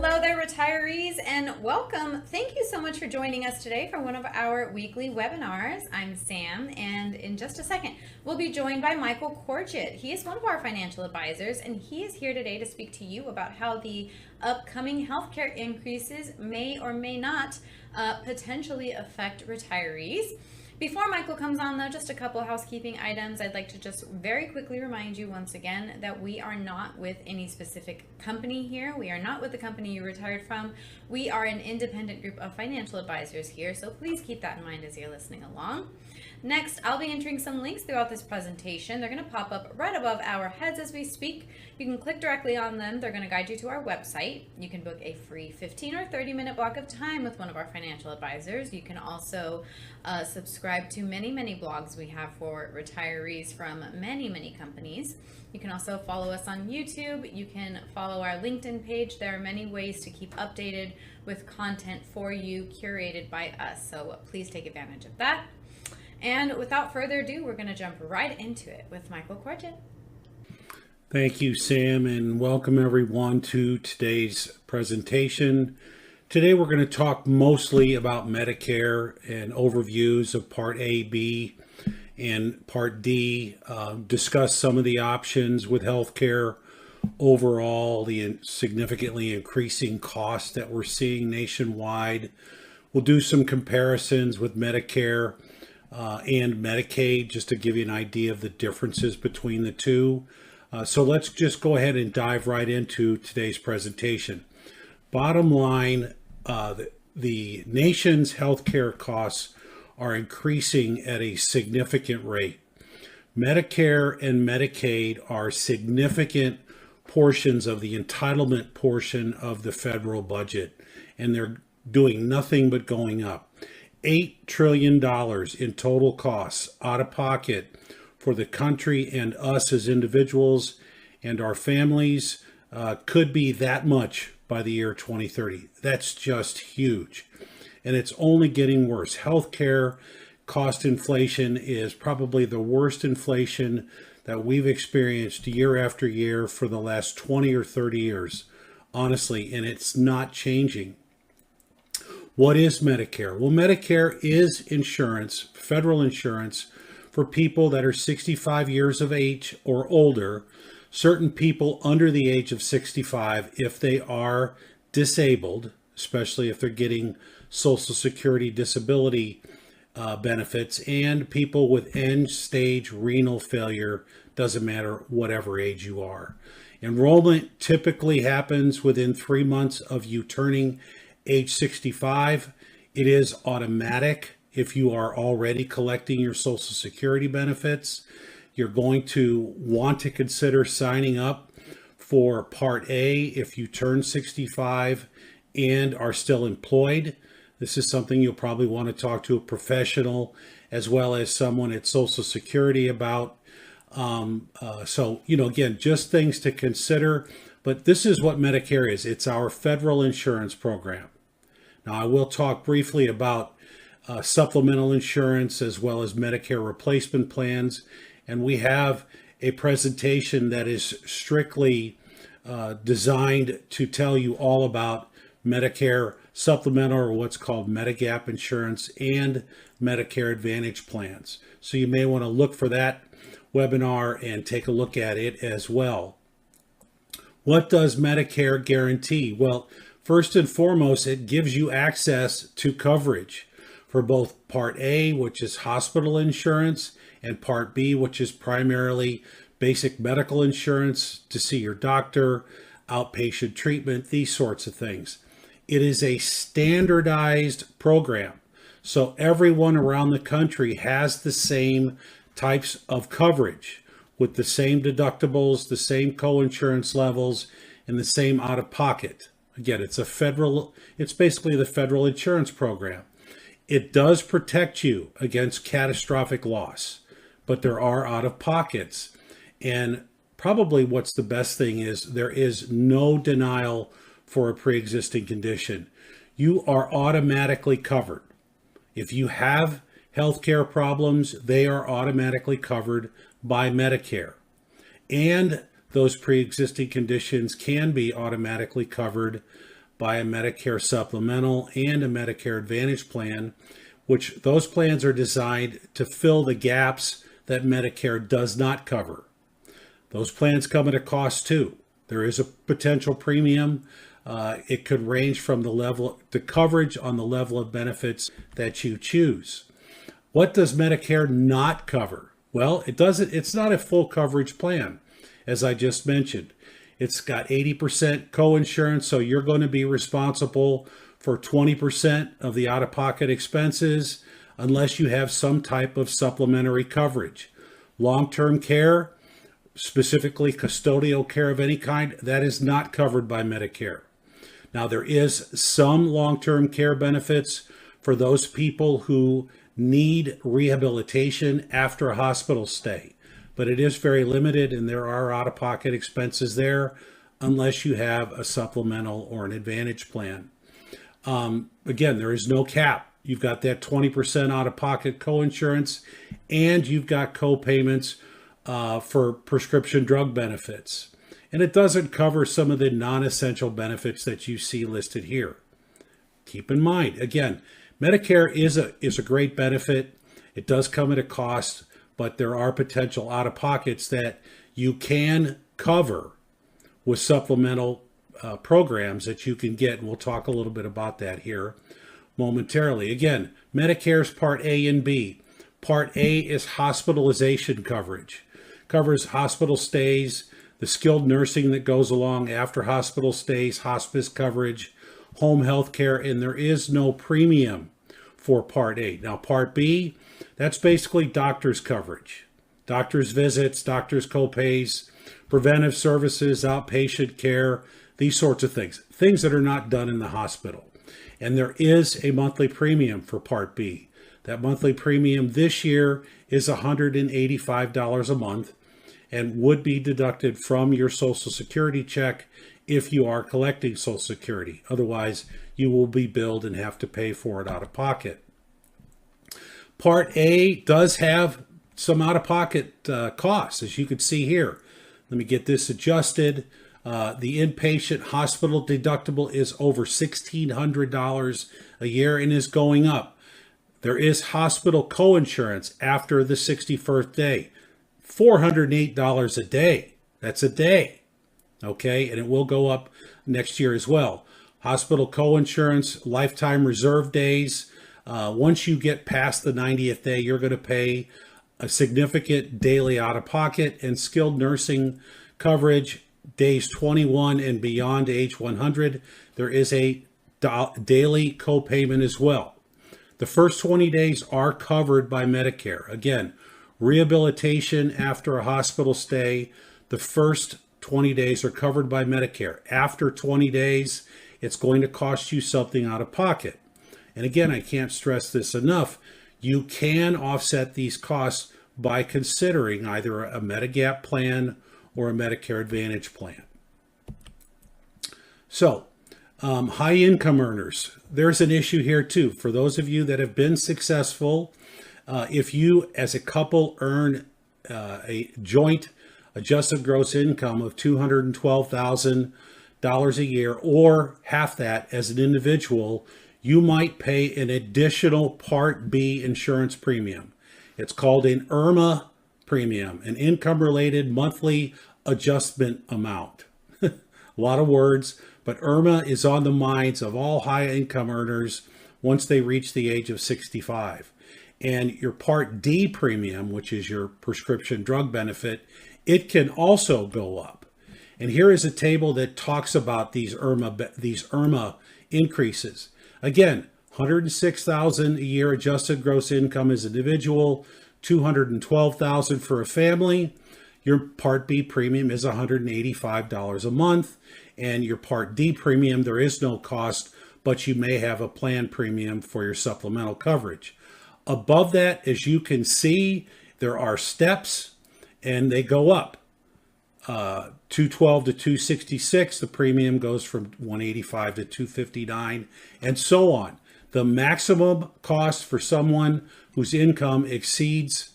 Hello there, retirees, and welcome. Thank you so much for joining us today for one of our weekly webinars. I'm Sam, and in just a second, we'll be joined by Michael Korchit. He is one of our financial advisors, and he is here today to speak to you about how the upcoming healthcare increases may or may not potentially affect retirees. Before Michael comes on, though, just a couple housekeeping items. I'd like to just very quickly remind you once again that we are not with any specific company here. We are not with the company you retired from. We are an independent group of financial advisors here, so please keep that in mind as you're listening along. Next, I'll be entering some links throughout this presentation. They're going to pop up right above our heads as we speak. You can click directly on them. They're going to guide you to our website. You can book a free 15 or 30-minute block of time with one of our financial advisors. You can also subscribe to many blogs we have for retirees from many companies. You can also follow us on YouTube. You can follow our LinkedIn page. There are many ways to keep updated with content for you curated by us, so please take advantage of that. And without further ado, we're going to jump right into it with Michael Korchit. Thank you, Sam, and welcome everyone to today's presentation. Today we're going to talk mostly about Medicare and overviews of Part A, B, and Part D, discuss some of the options with healthcare overall, the significantly increasing costs that we're seeing nationwide. We'll do some comparisons with Medicare and Medicaid, just to give you an idea of the differences between the two. So let's just go ahead and dive right into today's presentation. Bottom line, the nation's healthcare costs are increasing at a significant rate. Medicare and Medicaid are significant portions of the entitlement portion of the federal budget, and they're doing nothing but going up. $8 trillion in total costs out of pocket for the country and us as individuals and our families could be that much by the year 2030. That's just huge. And it's only getting worse. Healthcare cost inflation is probably the worst inflation that we've experienced year after year for the last 20 or 30 years, honestly, and it's not changing. What is Medicare? Well, Medicare is insurance, federal insurance, for people that are 65 years of age or older, certain people under the age of 65 if they are disabled, especially if they're getting Social Security disability benefits, and people with end-stage renal failure, doesn't matter whatever age you are. Enrollment typically happens within 3 months of you turning age 65. It is automatic if you are already collecting your Social Security benefits. You're going to want to consider signing up for Part A if you turn 65 and are still employed. This is something you'll probably want to talk to a professional as well as someone at Social Security about. So, again, just things to consider. But this is what Medicare is. It's our federal insurance program. Now, I will talk briefly about supplemental insurance as well as Medicare replacement plans. And we have a presentation that is strictly designed to tell you all about Medicare supplemental, or what's called Medigap insurance, and Medicare Advantage plans. So you may want to look for that webinar and take a look at it as well. What does Medicare guarantee? Well, first and foremost, it gives you access to coverage for both Part A, which is hospital insurance, and Part B, which is primarily basic medical insurance to see your doctor, outpatient treatment, these sorts of things. It is a standardized program, so everyone around the country has the same types of coverage with the same deductibles, the same co-insurance levels, and the same out-of-pocket. Again, it's basically the federal insurance program. It does protect you against catastrophic loss, but there are out-of-pockets. And probably what's the best thing is there is no denial for a pre-existing condition. You are automatically covered. If you have healthcare problems, they are automatically covered by Medicare. And those pre-existing conditions can be automatically covered by a Medicare supplemental and a Medicare Advantage plan, which those plans are designed to fill the gaps that Medicare does not cover. Those plans come at a cost too. There is a potential premium. It could range from the coverage on the level of benefits that you choose. What does Medicare not cover? Well, it's not a full coverage plan, as I just mentioned. It's got 80% coinsurance, so you're going to be responsible for 20% of the out-of-pocket expenses unless you have some type of supplementary coverage. Long-term care, specifically custodial care of any kind, that is not covered by Medicare. Now, there is some long-term care benefits for those people who need rehabilitation after a hospital stay, but it is very limited, and there are out-of-pocket expenses there unless you have a supplemental or an advantage plan. Again, there is no cap. You've got that 20% out-of-pocket coinsurance, and you've got co-payments for prescription drug benefits. And it doesn't cover some of the non-essential benefits that you see listed here. Keep in mind, again, Medicare is a great benefit. It does come at a cost, but there are potential out-of-pockets that you can cover with supplemental programs that you can get. And we'll talk a little bit about that here momentarily. Again, Medicare's Part A and B. Part A is hospitalization coverage. Covers hospital stays, the skilled nursing that goes along after hospital stays, hospice coverage, home health care, and there is no premium for Part A. Now, Part B, that's basically doctor's coverage. Doctor's visits, doctor's co-pays, preventive services, outpatient care, these sorts of things. Things that are not done in the hospital. And there is a monthly premium for Part B. That monthly premium this year is $185 a month and would be deducted from your Social Security check if you are collecting Social Security. Otherwise, you will be billed and have to pay for it out of pocket. Part A does have some out-of-pocket costs, as you can see here. Let me get this adjusted. The inpatient hospital deductible is over $1,600 a year and is going up. There is hospital coinsurance after the 61st day, $408 a day. That's a day, okay? And it will go up next year as well. Hospital coinsurance, lifetime reserve days. Once you get past the 90th day, you're going to pay a significant daily out-of-pocket, and skilled nursing coverage days 21 and beyond age 100. There is a daily co-payment as well. The first 20 days are covered by Medicare. Again, rehabilitation after a hospital stay, the first 20 days are covered by Medicare. After 20 days, it's going to cost you something out of pocket. And again, I can't stress this enough. You can offset these costs by considering either a Medigap plan or a Medicare Advantage plan. So, high income earners, there's an issue here too. For those of you that have been successful, if you as a couple earn a joint adjusted gross income of $212,000 a year, or half that as an individual, you might pay an additional Part B insurance premium. It's called an IRMAA premium, an income-related monthly adjustment amount. A lot of words, but IRMAA is on the minds of all high-income earners once they reach the age of 65. And your Part D premium, which is your prescription drug benefit, it can also go up. And here is a table that talks about these IRMAA increases. Again, $106,000 a year adjusted gross income as an individual, $212,000 for a family. Your Part B premium is $185 a month, and your Part D premium, there is no cost, but you may have a plan premium for your supplemental coverage. Above that, as you can see, there are steps, and they go up. 212 to 266, the premium goes from 185 to 259, and so on. The maximum cost for someone whose income exceeds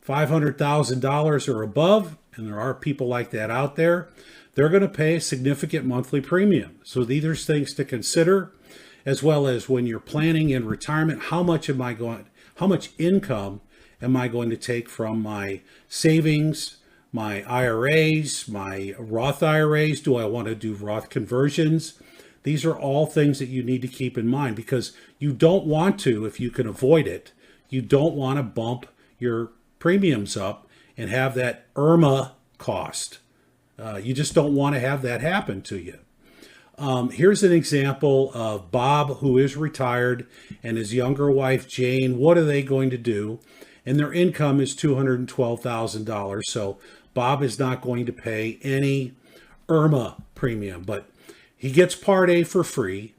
$500,000 or above, and there are people like that out there, they're going to pay a significant monthly premium. So these are things to consider, as well as when you're planning in retirement, how much income am I going to take from my savings, my IRAs, my Roth IRAs? Do I want to do Roth conversions? These are all things that you need to keep in mind, because you don't want to, if you can avoid it, you don't want to bump your premiums up and have that IRMA cost. You just don't want to have that happen to you. Here's an example of Bob, who is retired, and his younger wife, Jane. What are they going to do? And their income is $212,000. So Bob is not going to pay any IRMA premium, but he gets Part A for free.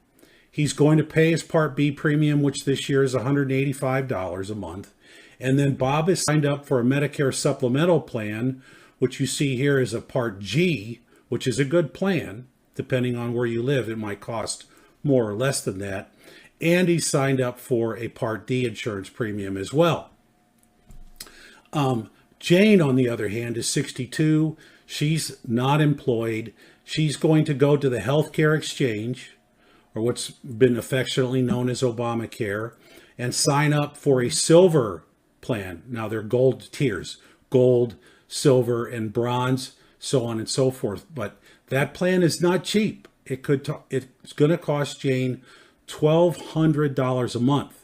He's going to pay his Part B premium, which this year is $185 a month. And then Bob is signed up for a Medicare supplemental plan, which you see here is a Part G, which is a good plan. Depending on where you live, it might cost more or less than that. And he's signed up for a Part D insurance premium as well. Jane, on the other hand, is 62. She's not employed. She's going to go to the healthcare exchange, or what's been affectionately known as Obamacare, and sign up for a silver plan. Now, they're gold tiers: gold, silver, and bronze, so on and so forth. But that plan is not cheap. It's going to cost Jane $1,200 a month.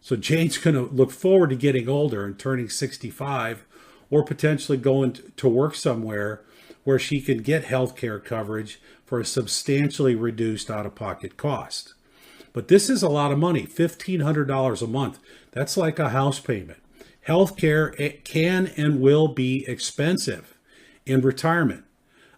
So Jane's going to look forward to getting older and turning 65, or potentially going to work somewhere where she can get health care coverage for a substantially reduced out-of-pocket cost. But this is a lot of money, $1,500 a month. That's like a house payment. Health care can and will be expensive in retirement.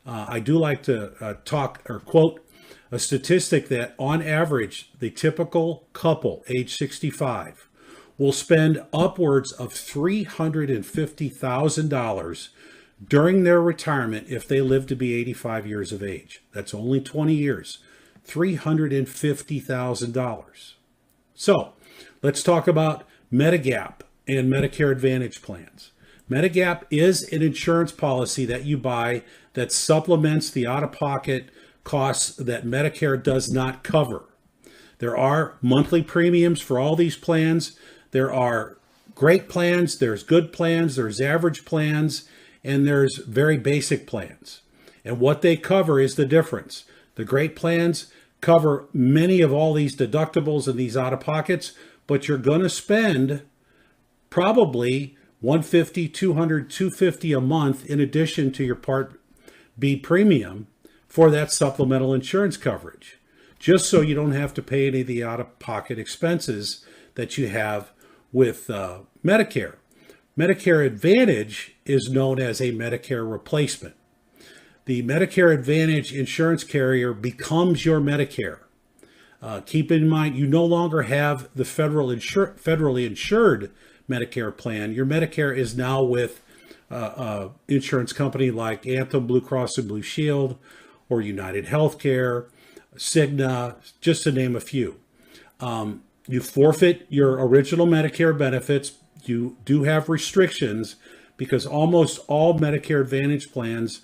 I do like to talk or quote a statistic that on average, the typical couple age 65 will spend upwards of $350,000 during their retirement if they live to be 85 years of age. That's only 20 years, $350,000. So let's talk about Medigap and Medicare Advantage plans. Medigap is an insurance policy that you buy that supplements the out-of-pocket costs that Medicare does not cover. There are monthly premiums for all these plans. There are great plans, there's good plans, there's average plans, and there's very basic plans. And what they cover is the difference. The great plans cover many of all these deductibles and these out-of-pockets, but you're going to spend probably $150, $200, $250 a month in addition to your Part B premium for that supplemental insurance coverage, just so you don't have to pay any of the out-of-pocket expenses that you have with Medicare. Medicare Advantage is known as a Medicare replacement. The Medicare Advantage insurance carrier becomes your Medicare. Keep in mind, you no longer have the federally insured Medicare plan. Your Medicare is now with insurance company like Anthem, Blue Cross and Blue Shield, or United Healthcare, Cigna, just to name a few. You forfeit your original Medicare benefits. You do have restrictions because almost all Medicare Advantage plans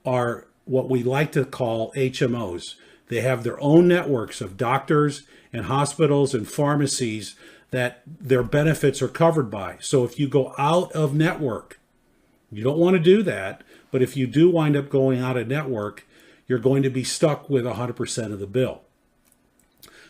are what we like to call HMOs. They have their own networks of doctors and hospitals and pharmacies that their benefits are covered by. So if you go out of network, you don't want to do that, but if you do wind up going out of network, you're going to be stuck with 100% of the bill.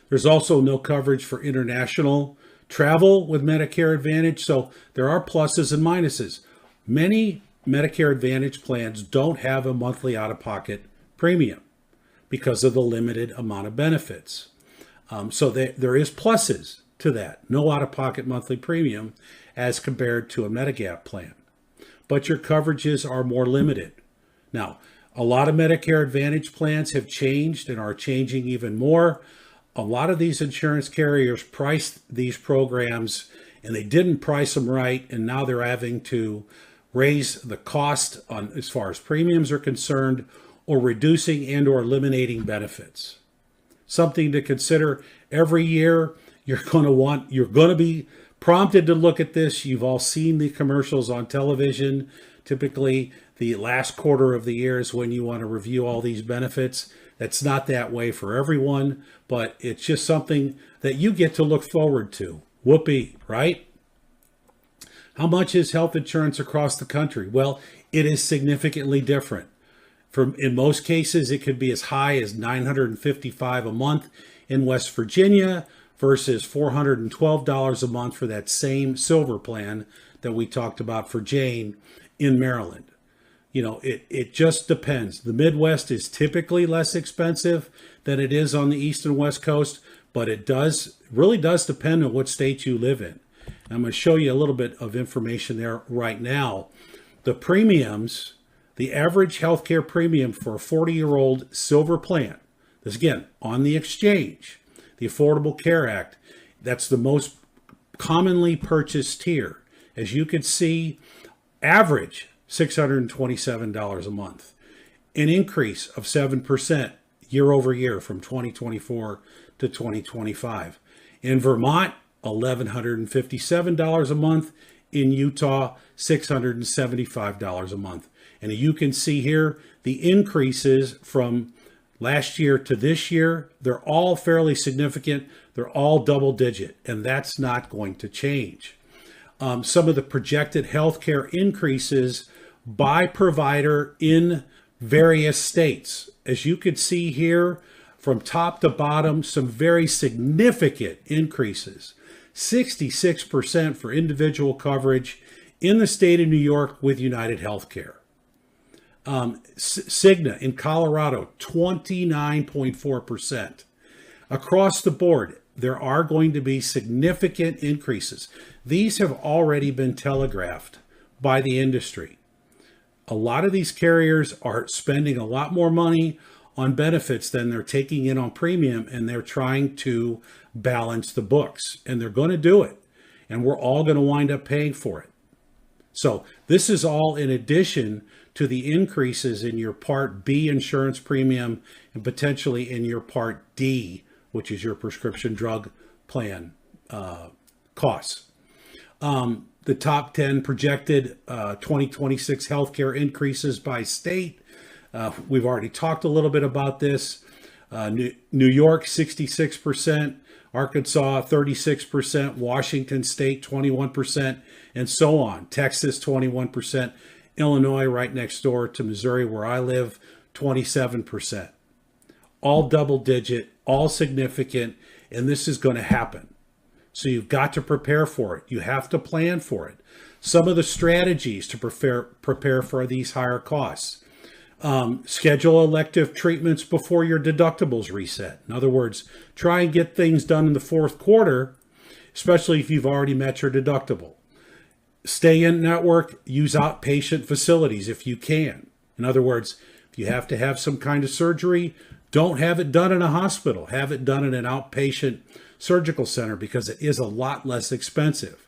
There's also no coverage for international travel with Medicare Advantage, so there are pluses and minuses. Many Medicare Advantage plans don't have a monthly out-of-pocket premium because of the limited amount of benefits. So there is pluses to that. No out-of-pocket monthly premium as compared to a Medigap plan. But your coverages are more limited. Now, a lot of Medicare Advantage plans have changed and are changing even more. A lot of these insurance carriers priced these programs and they didn't price them right, and now they're having to raise the cost on as far as premiums are concerned, or reducing and or eliminating benefits. Something to consider every year. You're going to be prompted to look at this. You've all seen the commercials on television Typically, the last quarter of the year is when you want to review all these benefits. That's not that way for everyone, but it's just something that you get to look forward to. Whoopee, right? How much is health insurance across the country? Well, it is significantly different. In most cases, it could be as high as $955 a month in West Virginia versus $412 a month for that same silver plan that we talked about for Jane in Maryland. You know, it just depends. The Midwest is typically less expensive than it is on the East and West Coast, but it really does depend on what state you live in. I'm going to show you a little bit of information there right now. The premiums, the average healthcare premium for a 40-year-old silver plan, this again, on the exchange, the Affordable Care Act, that's the most commonly purchased tier. As you can see, average $627 a month, an increase of 7% year over year from 2024 to 2025. In Vermont, $1,157 a month. In Utah, $675 a month. And you can see here the increases from last year to this year. They're all fairly significant. They're all double digit, and that's not going to change. Some of the projected healthcare increases by provider in various states. As you can see here, from top to bottom, some very significant increases. 66% for individual coverage in the state of New York with United Healthcare. Cigna in Colorado, 29.4%. Across the board, there are going to be significant increases. These have already been telegraphed by the industry. A lot of these carriers are spending a lot more money on benefits than they're taking in on premium, and they're trying to balance the books, and they're going to do it, and we're all going to wind up paying for it. So this is all in addition to the increases in your Part B insurance premium and potentially in your Part D, which is your prescription drug plan costs. The top 10 projected 2026 healthcare increases by state. We've already talked a little bit about this. New York, 66%, Arkansas, 36%, Washington State, 21%, and so on. Texas, 21%. Illinois, right next door to Missouri, where I live, 27%. All double digit, all significant, and this is going to happen. So you've got to prepare for it. You have to plan for it. Some of the strategies to prepare for these higher costs. Schedule elective treatments before your deductibles reset. In other words, try and get things done in the fourth quarter, especially if you've already met your deductible. Stay in network, use outpatient facilities if you can. In other words, if you have to have some kind of surgery, don't have it done in a hospital. Have it done in an outpatient surgical center because it is a lot less expensive.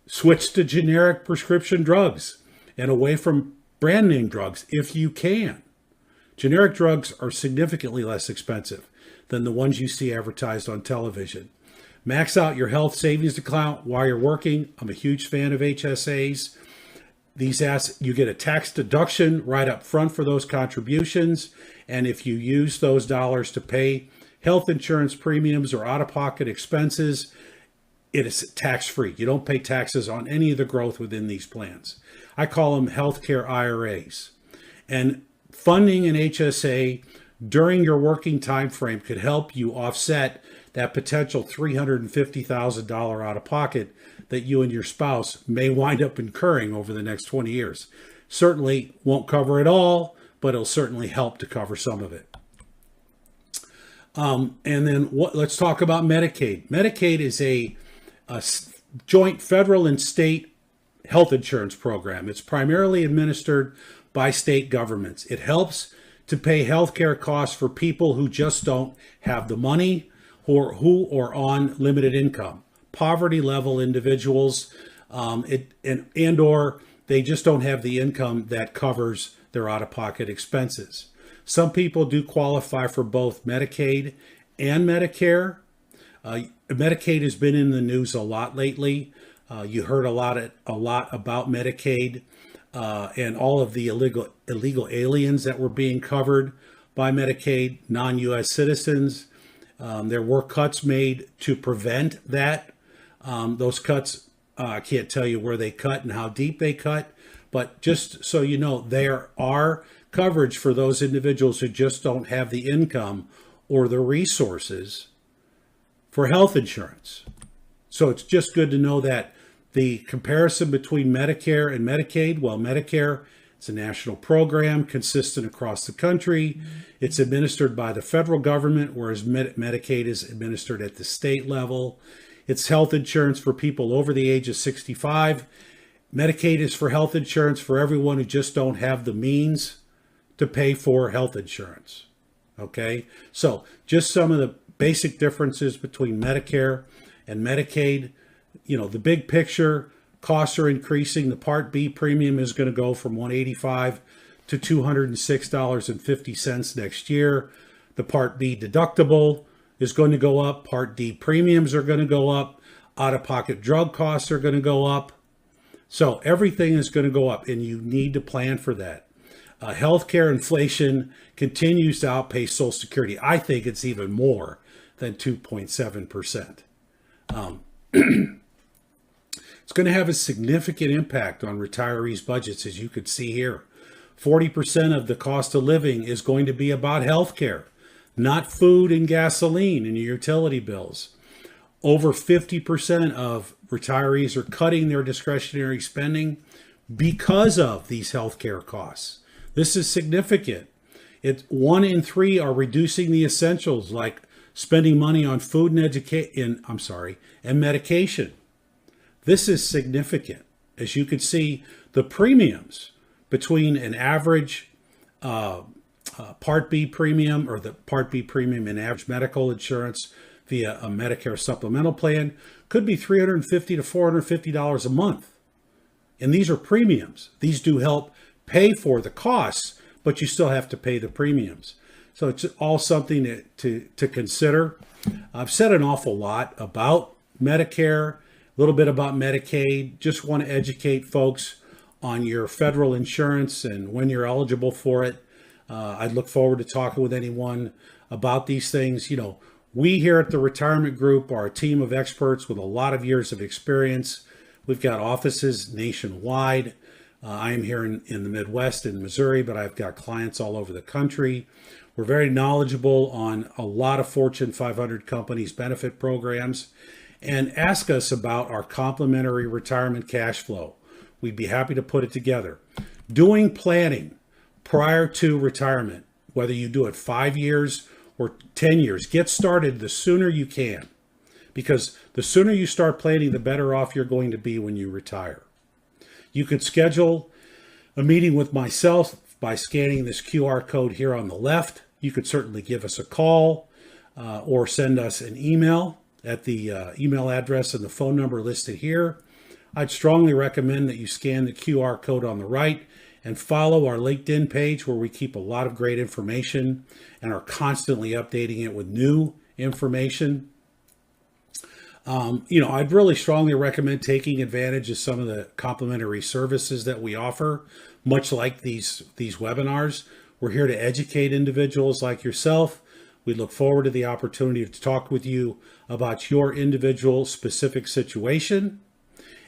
Switch to generic prescription drugs and away from brand name drugs if you can. Generic drugs are significantly less expensive than the ones you see advertised on television. Max out your health savings account while you're working. I'm a huge fan of HSAs. You get a tax deduction right up front for those contributions. And if you use those dollars to pay health insurance premiums or out-of-pocket expenses, it is tax-free. You don't pay taxes on any of the growth within these plans. I call them healthcare IRAs. And funding an HSA during your working time frame could help you offset that potential $350,000 out-of-pocket that you and your spouse may wind up incurring over the next 20 years. Certainly won't cover it all, but it'll certainly help to cover some of it. And then let's talk about Medicaid. Medicaid is a joint federal and state health insurance program. It's primarily administered by state governments. It helps to pay healthcare costs for people who just don't have the money or who are on limited income, poverty level individuals, or they just don't have the income that covers their out-of-pocket expenses. Some people do qualify for both Medicaid and Medicare. Medicaid has been in the news a lot lately. You heard a lot about Medicaid. and all of the illegal aliens that were being covered by Medicaid, non-U.S. citizens. There were cuts made to prevent that. Those cuts, I can't tell you where they cut and how deep they cut, but just so you know, there are coverage for those individuals who just don't have the income or the resources for health insurance. So it's just good to know that the comparison between Medicare and Medicaid, well, Medicare, it's a national program consistent across the country. It's administered by the federal government, whereas Medicaid is administered at the state level. It's health insurance for people over the age of 65. Medicaid is for health insurance for everyone who just don't have the means to pay for health insurance. Okay, so just some of the basic differences between Medicare and Medicaid. You know, the big picture, costs are increasing. The Part B premium is going to go from $185 to $206.50 next year. The Part B deductible is going to go up. Part D premiums are going to go up. Out-of-pocket drug costs are going to go up. So everything is going to go up, and you need to plan for that. Healthcare inflation continues to outpace Social Security. I think it's even more than 2.7%. It's going to have a significant impact on retirees' budgets, as you could see here. 40% of the cost of living is going to be about healthcare, not food and gasoline and your utility bills. Over 50% of retirees are cutting their discretionary spending because of these healthcare costs. This is significant. 1 in 3 are reducing the essentials like spending money on food and medication. This is significant. As you can see, the premiums between an average Part B premium or the Part B premium in average medical insurance via a Medicare supplemental plan could be $350 to $450 a month. And these are premiums. These do help pay for the costs, but you still have to pay the premiums. So it's all something to consider. I've said an awful lot about Medicare, a little bit about Medicaid. Just want to educate folks on your federal insurance and when you're eligible for it. I'd look forward to talking with anyone about these things. You know, we here at the Retirement Group are a team of experts with a lot of years of experience. We've got offices nationwide. I am here in the Midwest in Missouri, but I've got clients all over the country. We're very knowledgeable on a lot of Fortune 500 companies' benefit programs. And ask us about our complimentary retirement cash flow. We'd be happy to put it together. Doing planning prior to retirement, whether you do it 5 years or 10 years, get started the sooner you can. Because the sooner you start planning, the better off you're going to be when you retire. You could schedule a meeting with myself by scanning this QR code here on the left. You could certainly give us a call or send us an email at the email address and the phone number listed here. I'd strongly recommend that you scan the QR code on the right and follow our LinkedIn page, where we keep a lot of great information and are constantly updating it with new information. I'd really strongly recommend taking advantage of some of the complimentary services that we offer, much like these webinars. We're here to educate individuals like yourself. We look forward to the opportunity to talk with you about your individual specific situation.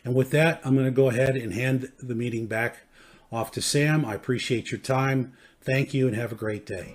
And with that, I'm going to go ahead and hand the meeting back off to Sam. I appreciate your time. Thank you and have a great day.